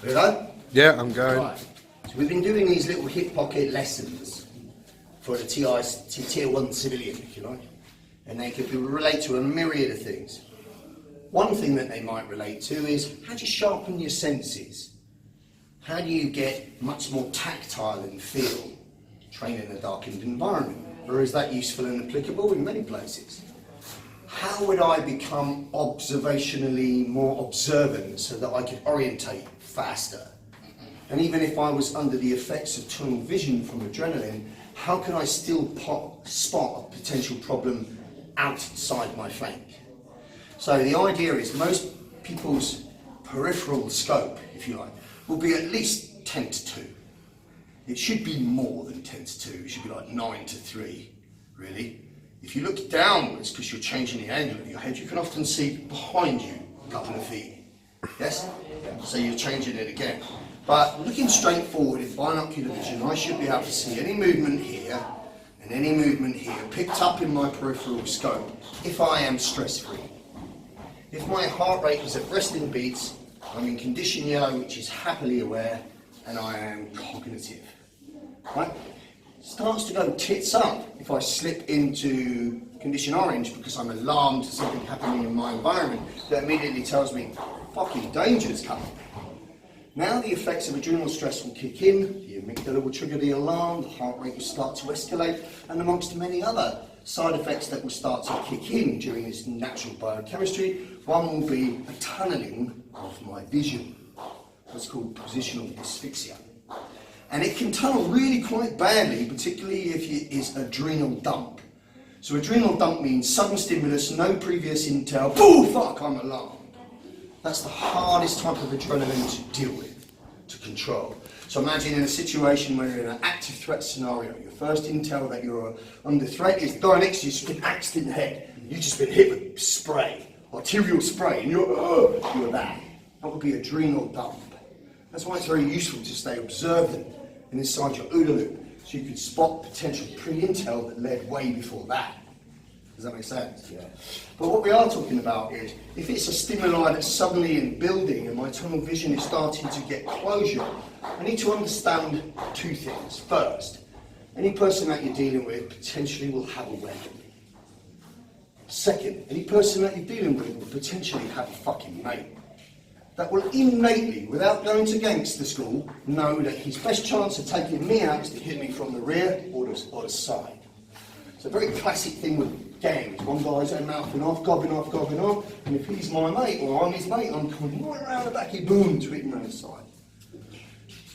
Hello? Yeah, I'm going. Right. So we've been doing these little hip pocket lessons for the Tier 1 civilian, if you like. And they could relate to a myriad of things. One thing that they might relate to is, how do you sharpen your senses? How do you get much more tactile in feel, train in a darkened environment? Or is that useful and applicable in many places? How would I become observationally more observant so that I could orientate faster? And even if I was under the effects of tunnel vision from adrenaline, how could I still spot a potential problem outside my flank? So the idea is most people's peripheral scope, if you like, will be at least 10 to 2. It should be more than 10 to 2, it should be like 9 to 3, really. If you look downwards, because you're changing the angle of your head, you can often see behind you a couple of feet. Yes? So you're changing it again. But looking straight forward in binocular vision, I should be able to see any movement here and any movement here picked up in my peripheral scope if I am stress-free. If my heart rate is at resting beats, I'm in condition yellow, which is happily aware, and I am cognitive. Right? Starts to go tits up if I slip into condition orange because I'm alarmed to something happening in my environment that immediately tells me fucking danger's coming. Now the effects of adrenal stress will kick in, the amygdala will trigger the alarm, the heart rate will start to escalate, and amongst many other side effects that will start to kick in during this natural biochemistry, one will be a tunnelling of my vision, what's called positional asphyxia. And it can tunnel really quite badly, particularly if it is adrenal dump. So adrenal dump means sudden stimulus, no previous intel, oh fuck, I'm alarmed. That's the hardest type of adrenaline to deal with, to control. So imagine in a situation where you're in an active threat scenario, your first intel that you're under threat is guy next to you's been axed in the head. You've just been hit with spray, arterial spray, and you're that. That would be adrenal dump. That's why it's very useful to stay observant and inside your OODA loop, so you could spot potential pre-intel that led way before that. Does that make sense? Yeah. But what we are talking about is, if it's a stimuli that's suddenly in building and my tunnel vision is starting to get closure, I need to understand two things. First, any person that you're dealing with potentially will have a weapon. Second, any person that you're dealing with will potentially have a fucking mate that will innately, without going to gangster school, know that his best chance of taking me out is to hit me from the rear or the side. It's a very classic thing with gangs. One guy's mouthing off, gobbing off, and if he's my mate or I'm his mate, I'm coming right around the back, boom, to hit him on the side.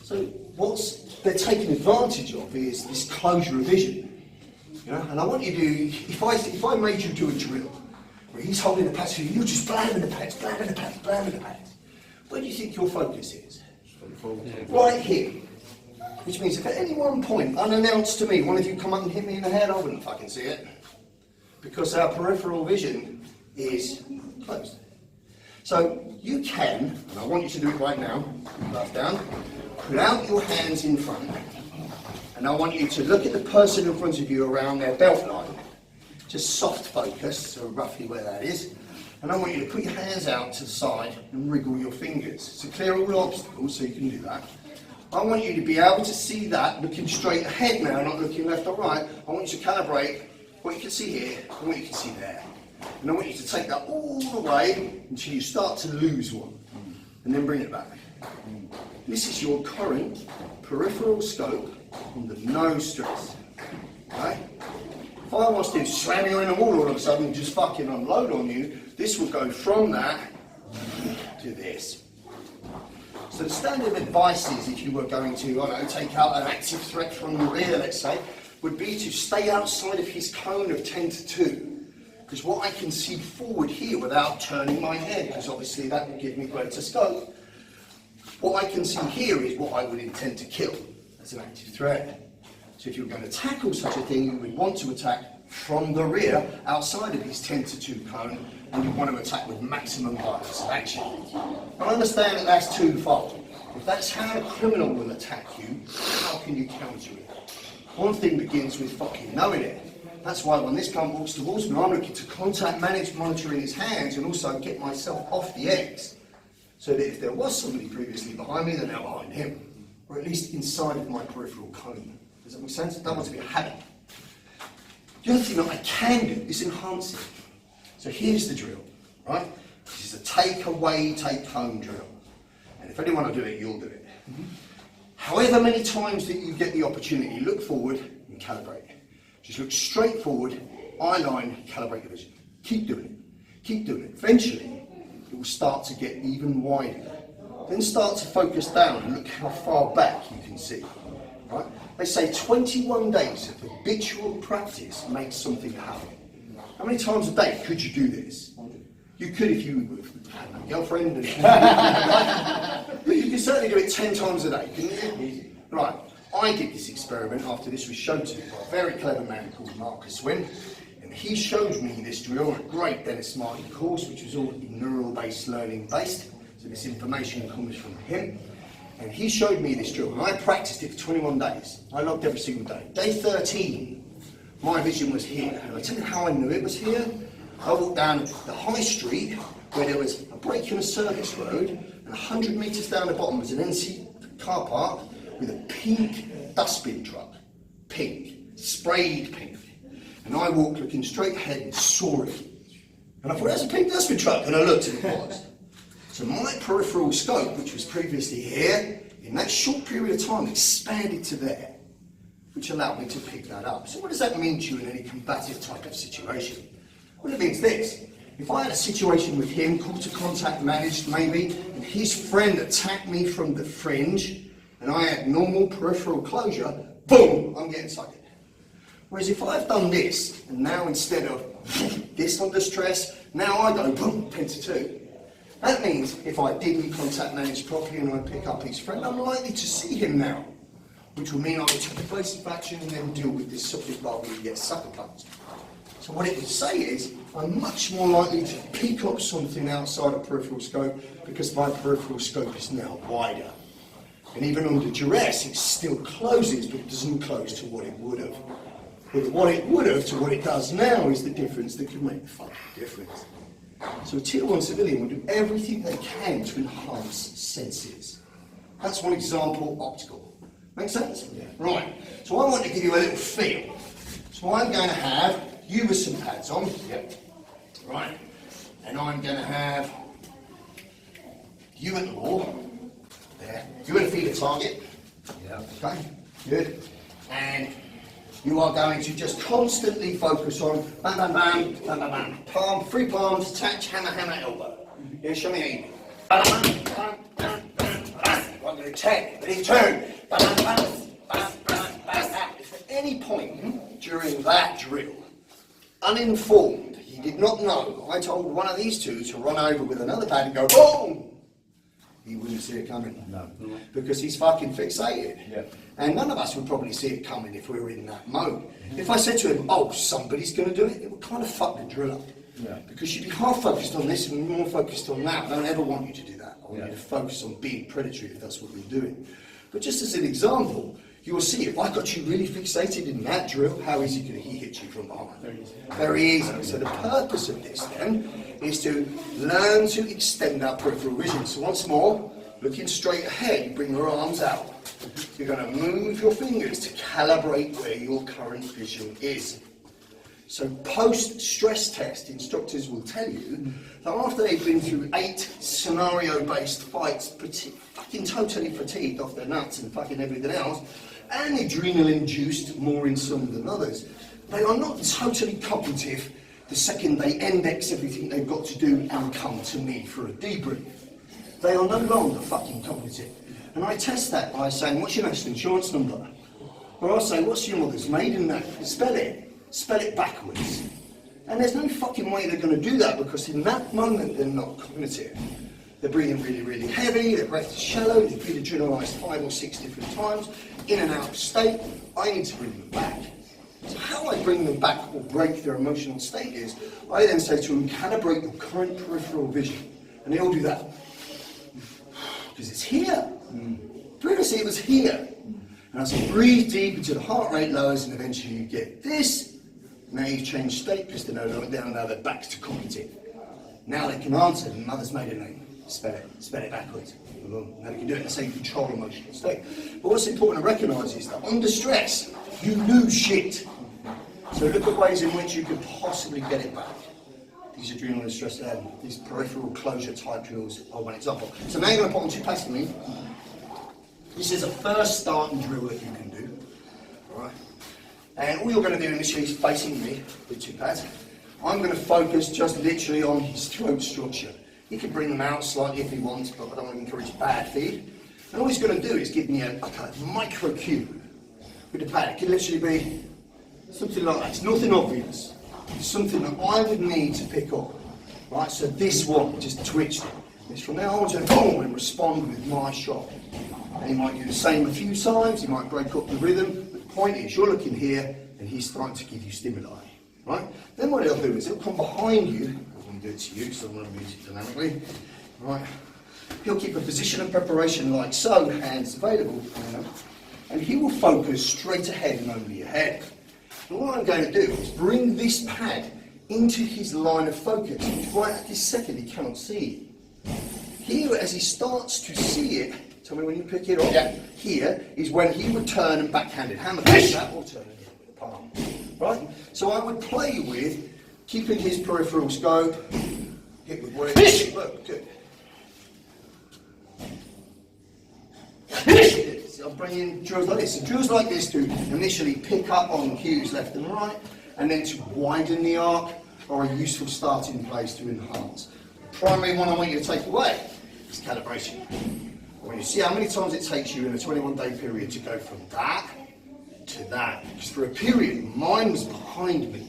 So what they're taking advantage of is this closure of vision. You know? And I want you to, if I made you do a drill, where he's holding the pads for you, you're just blamming the pads, where do you think your focus is? Right here. Which means if at any one point, unannounced to me, one of you come up and hit me in the head, I wouldn't fucking see it. Because our peripheral vision is closed. So you can, and I want you to do it right now, left down, put out your hands in front, and I want you to look at the person in front of you around their belt line. Just soft focus, so roughly where that is. And I want you to put your hands out to the side and wriggle your fingers to clear all obstacles, so you can do that. I want you to be able to see that looking straight ahead now, not looking left or right. I want you to calibrate what you can see here and what you can see there. And I want you to take that all the way until you start to lose one, and then bring it back. This is your current peripheral scope under no stress. Right? If I was to slam you in the wall all of a sudden and just fucking unload on you, this would go from that to this. So the standard advice is, if you were going to, I don't know, take out an active threat from the rear, let's say, would be to stay outside of his cone of 10 to 2. Because what I can see forward here without turning my head, because obviously that will give me greater scope, what I can see here is what I would intend to kill as an active threat. So if you're going to tackle such a thing, you would want to attack from the rear, outside of his 10 to 2 cone, and you want to attack with maximum violence of action. But understand that that's twofold. If that's how a criminal will attack you, how can you counter it? One thing begins with fucking knowing it. That's why when this cunt walks towards me, I'm looking to contact manage monitoring his hands and also get myself off the X. so that if there was somebody previously behind me, they're now behind him, or at least inside of my peripheral cone. Does that make sense? I don't want to be a habit. The other thing that I can do is enhance it. So here's the drill, right? This is a take away, take home drill. And if anyone will do it, you'll do it. However many times that you get the opportunity, look forward and calibrate. Just look straight forward, eye line, calibrate your vision. Keep doing it. Keep doing it. Eventually, it will start to get even wider. Then start to focus down and look how far back you can see. Right? They say 21 days of habitual practice makes something happen. How many times a day could you do this? You could if you had a girlfriend, but you can certainly do it 10 times a day, couldn't you? Right, I did this experiment after this was shown to me by a very clever man called Marcus Wynn, and he showed me this drill on a great Dennis Martin course, which was all neural-based learning based, so this information comes from him. And he showed me this drill, and I practiced it for 21 days. I logged every single day. Day 13, my vision was here. And I tell you how I knew it was here. I walked down the high street where there was a break in a service road, and 100 metres down the bottom was an NC car park with a pink dustbin truck. Pink. Sprayed pink. And I walked looking straight ahead and saw it. And I thought, that's a pink dustbin truck. And I looked and it was. So my peripheral scope, which was previously here, in that short period of time expanded to there, which allowed me to pick that up. So what does that mean to you in any combative type of situation? Well, it means this. If I had a situation with him, call to contact managed maybe, and his friend attacked me from the fringe, and I had normal peripheral closure, boom, I'm getting sucked in. Whereas if I've done this, and now instead of this under stress, now I go boom, penta 2. That means if I didn't contact manage properly and I pick up his friend, I'm likely to see him now, which will mean I will take evasive action and then deal with this subject rather than get sucker punched. So what it would say is, I'm much more likely to pick up something outside of peripheral scope because my peripheral scope is now wider. And even under duress, it still closes, but it doesn't close to what it would have. But what it would have to what it does now is the difference that could make the fucking difference. So a Tier 1 civilian will do everything they can to enhance senses. That's one example, optical. Make sense? Yeah. Right. So I want to give you a little feel. So I'm going to have you with some pads on. Yep. Right. And I'm going to have you at the wall. There. You're going to feed a target. Yeah. Okay. Good. And you are going to just constantly focus on bam, bam, bam, bam, bam, bam. Palm, three palms, touch, hammer, hammer, elbow. Yeah, show me how you do. Bam, bam, bam, bam, bam, bam. I'm going to 10, ready, turn. Bam, bam, bam, bam, bam, bam. If at any point during that drill, uninformed, he did not know, I told one of these two to run over with another pad and go boom, he wouldn't see it coming. No. Because he's fucking fixated. Yeah. And none of us would probably see it coming if we were in that mode. If I said to him, oh, somebody's going to do it, it would kind of fuck the drill up. Yeah. Because you'd be half focused on this and more focused on that. I don't ever want you to do that. I want you to focus on being predatory if that's what you're doing. But just as an example, you will see if I got you really fixated in that drill, how easy can he hit you from behind? Very easy. Very easy. So the purpose of this then is to learn to extend our peripheral vision. So once more, looking straight ahead, you bring your arms out. You're going to move your fingers to calibrate where your current vision is. So post-stress test, instructors will tell you that after they've been through 8 scenario-based fights, fucking totally fatigued off their nuts and fucking everything else, and adrenaline-induced more in some than others, they are not totally cognitive the second they index everything they've got to do and come to me for a debrief. They are no longer fucking cognitive. And I test that by saying, what's your national insurance number? Or I'll say, what's your mother's maiden name? Spell it backwards. And there's no fucking way they're going to do that because in that moment they're not cognitive. They're breathing really, really heavy, their breath is shallow, they've been adrenalised 5 or 6 different times, in and out of state. I need to bring them back. So how I bring them back or break their emotional state is, I then say to them, calibrate your current peripheral vision. And they all do that. Because it's here. Previously it was here. And I say, breathe deep until the heart rate lowers and eventually you get this. Now you've changed state because they're no longer down, now they're back to cognitive. Now they can answer mother's maiden name. spell it backwards. Now you can do it in the same control emotional state. But what's important to recognise is that under stress, you lose shit. So look at ways in which you could possibly get it back. These adrenal stress, these peripheral closure type drills are one example. So now you're going to put on 2 pads for me. This is a first starting drill that you can do. Alright. And all you're going to do initially is facing me with 2 pads. I'm going to focus just literally on his throat structure. He can bring them out slightly if he wants, but I don't want to encourage bad feed. And all he's going to do is give me a micro cue with the pad. It can literally be something like that. It's nothing obvious. It's something that I would need to pick up. Right, so this one, just twitched it. This from now on, to boom, and respond with my shot. And he might do the same a few times, he might break up the rhythm. But the point is, you're looking here, and he's starting to give you stimuli. Right? Then what he'll do is he'll come behind you. I'm going to do it to you, so I'm going to use it dynamically. Right? He'll keep a position of preparation like so, hands available, and he will focus straight ahead and only ahead. And what I'm going to do is bring this pad into his line of focus, which right at this second he cannot see. Here, as he starts to see it, tell me when you pick it up, here is when he would turn and backhanded hammer that or turn it with the palm. Right? So I would play with keeping his peripheral scope, hit with where it look, good. So I'm bringing drills like this. So drills like this to initially pick up on cues left and right, and then to widen the arc, or a useful starting place to enhance. The primary one I want you to take away is calibration. When you see how many times it takes you in a 21-day period to go from that to that, because for a period, mine was behind me.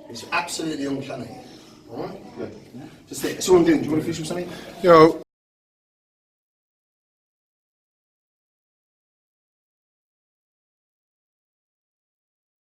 It's absolutely uncanny. All right? Good. Just there. That's all I'm doing. Do you want to finish with something? Yo.